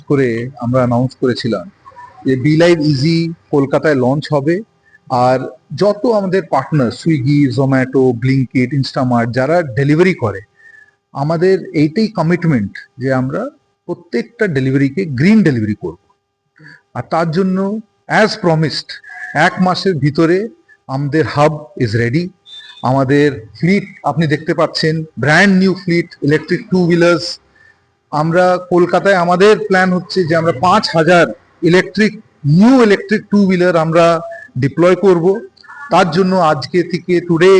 করে আমরা অ্যানাউন্স করেছিলাম যে বি লাইভ ইজি কলকাতায় লঞ্চ হবে। আর যত আমাদের পার্টনার সুইগি, জোম্যাটো, ব্লিঙ্কিট, ইনস্টামার্ট যারা ডেলিভারি করে, আমাদের এইটাই কমিটমেন্ট যে আমরা প্রত্যেকটা ডেলিভারিকে গ্রিন ডেলিভারি করব। আর তার জন্য অ্যাজ প্রমিসড 1 মাসের ভিতরে আমাদের হাব ইজ রেডি। আমাদের ফ্লিট আপনি দেখতে পাচ্ছেন, brand new fleet electric 2 wheelers. আমরা কলকাতায় আমাদের প্ল্যান হচ্ছে যে আমরা 5,000 ইলেকট্রিক 2 হুইলার আমরা ডিপ্লয় করব। তার জন্য আজকে থেকে টুডে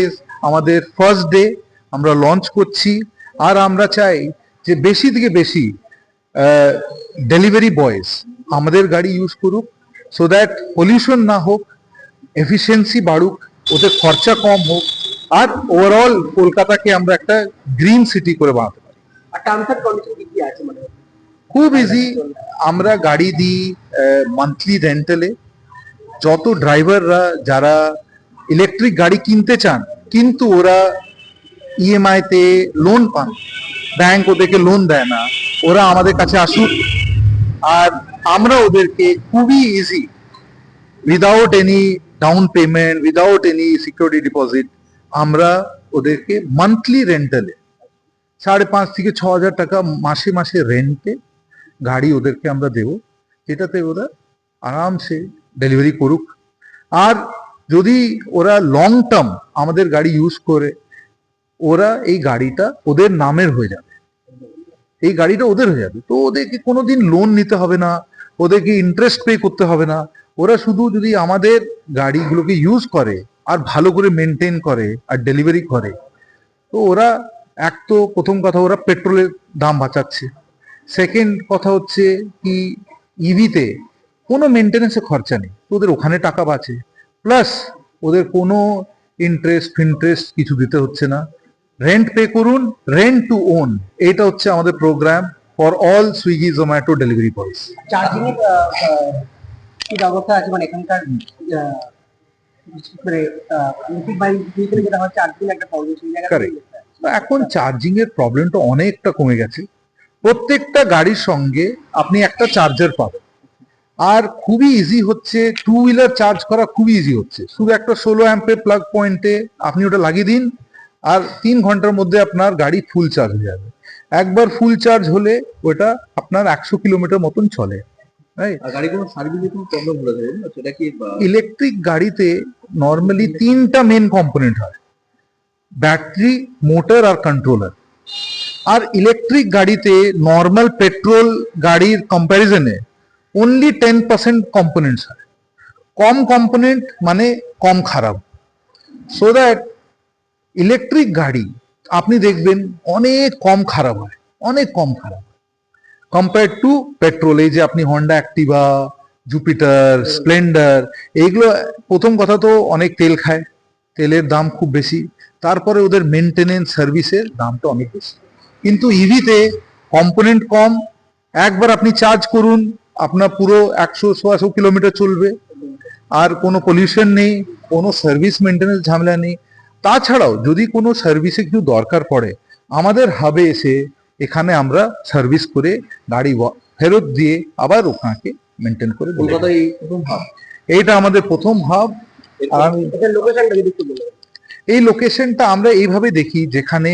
আমাদের ফার্স্ট ডে আমরা লঞ্চ করছি। আর আমরা চাই যে বেশি থেকে বেশি ডেলিভারি বয়েজ আমাদের গাড়ি ইউজ করুক, সো দ্যাট পলিউশন না হোক, এফিসিয়েন্সি বাড়ুক, ওদের খরচা কম হোক, আর ওভারঅল কলকাতাকে আমরা একটা গ্রিন সিটি করে বানাতে পারি। আর টার্মস এন্ড কন্ডিশন কি কি আছে মানে? খুব ইজি। আমরা গাড়ি দিই মান্থলি রেন্টালে। যত ড্রাইভাররা যারা ইলেকট্রিক গাড়ি কিনতে চান কিন্তু ওরা ইএমআই তে লোন পান, ব্যাংক ওদেরকে লোন দেয় না, ওরা আমাদের কাছে আসুক। আর আমরা ওদেরকে খুবই easy, without any down payment, without any security deposit, আমরা ওদেরকে মান্থলি রেন্টালে 5,500 থেকে 6,000 টাকা মাসে মাসে রেন্টে গাড়ি ওদেরকে আমরা দেব, যেটাতে ওরা আরামসে ডেলিভারি করুক। আর যদি ওরা লং টার্ম আমাদের গাড়ি ইউজ করে, ওরা এই গাড়িটা ওদের নামের হয়ে যাবে, এই গাড়িটা ওদের হয়ে যাবে। তো ওদেরকে কোনোদিন লোন নিতে হবে না, ওদেরকে ইন্টারেস্ট পে করতে হবে না। ওরা শুধু যদি আমাদের গাড়িগুলোকে ইউজ করে আর ভালো করে মেনটেন করে আর ডেলিভারি করে, তো ওরা এক তো প্রথম কথা ওরা পেট্রোলের দাম বাঁচাচ্ছে। সেকেন্ড কথা হচ্ছে কি ইভিতে কোনো মেনটেন্যান্সের খরচা নেই, তো ওদের ওখানে টাকা বাঁচে। প্লাস ওদের কোনো ইন্টারেস্ট কিছু দিতে হচ্ছে না। রেন্ট পে করুন, রেন্ট টু ওন, এটা হচ্ছে আমাদের program for all Swiggy Zomato delivery boys. Charging এর কি ব্যবস্থা আছে মানে এখানকার মানে ইলেকট্রিক বাইক দিয়ে যেটা হয় চার্জিং একটা প্রবলেম সেই জায়গায়? এখন চার্জিং এর প্রবলেমটা অনেকটা কমে গেছে। প্রত্যেকটা গাড়ির সঙ্গে আপনি একটা চার্জার পাবেন। আর খুবই ইজি হচ্ছে, 2 হুইলার চার্জ করা খুবই ইজি হচ্ছে। শুধু একটা 16 অ্যাম্পের প্লাগ পয়েন্টে আপনি ওটা লাগিয়ে দিন, আর 3 ঘন্টার মধ্যে আপনার গাড়ি ফুল চার্জ হয়ে যাবে। একবার ফুল চার্জ হলে ওটা আপনার 100 কিলোমিটার মতন চলে। ইলেকট্রিক গাড়িতে নর্মালি 3টা মেন কম্পোনেন্ট হয়, ব্যাটারি, মোটর আর কন্ট্রোলার। আর ইলেকট্রিক গাড়িতে নর্মাল পেট্রোল গাড়ির কম্প্যারিজনে অনলি 10% কম্পোনেন্টস হয়। কম কম্পোনেন্ট মানে কম খারাপ। সো দ্যাট ইলেকট্রিক গাড়ি আপনি দেখবেন অনেক কম খারাপ হয়, অনেক কম খারাপ কম্পেয়ার টু পেট্রোল। এই যে আপনি হন্ডা অ্যাক্টিভা, জুপিটার, স্প্লেন্ডার, এইগুলো প্রথম কথা তো অনেক তেল খায়, তেলের দাম খুব বেশি, তারপরে ওদের মেনটেনেন্স সার্ভিসের দামটা অনেক বেশি। কিন্তু ইভিতে কম্পোনেন্ট কম, একবার আপনি চার্জ করুন আপনার পুরো 100-150 কিলোমিটার চলবে, আর কোনো পলিউশন নেই, কোনো সার্ভিস মেনটেনেন্স ঝামেলা নেই। তাছাড়াও যদি কোনো সার্ভিসে কিছু দরকার পড়ে, আমাদের হাবে এসে এখানে আমরা সার্ভিস করে গাড়ি ফেরত দিয়ে আবার ওখানে মেনটেন করে। কলকাতায় এই প্রথম হাব, এইটা আমাদের প্রথম হাব। আর লোকেশনটা যদি একটু বলবেন। এই লোকেশনটা আমরা এইভাবে দেখি, যেখানে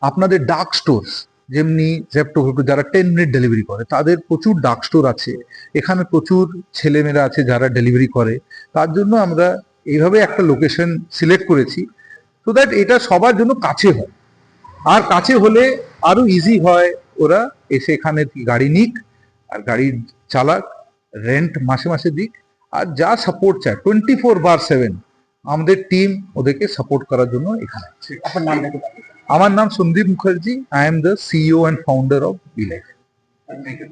আপনাদের ডার্ক স্টোরস, যেমনি জেপ্টো যারা 10 মিনিট ডেলিভারি করে, তাদের প্রচুর ডার্ক স্টোর আছে, এখানে প্রচুর ছেলেমেয়েরা আছে যারা ডেলিভারি করে। তার জন্য আমরা এইভাবে একটা লোকেশন সিলেক্ট করেছি, সো দ্যাট এটা সবার জন্য কাছে হয়। আর কাছে হলে আরো ইজি হয়, ওরা এসে এখানে গাড়ি নিক আর গাড়ি চালাক, রেন্ট মাসে মাসে দিক। আর যা সাপোর্ট চায় 24/7 আমাদের টিম ওদেরকে সাপোর্ট করার জন্য এখানে আছে। আপনার নাম? আমার নাম Sandeep Mukherjee, I am the CEO and founder of B Live. Thank you.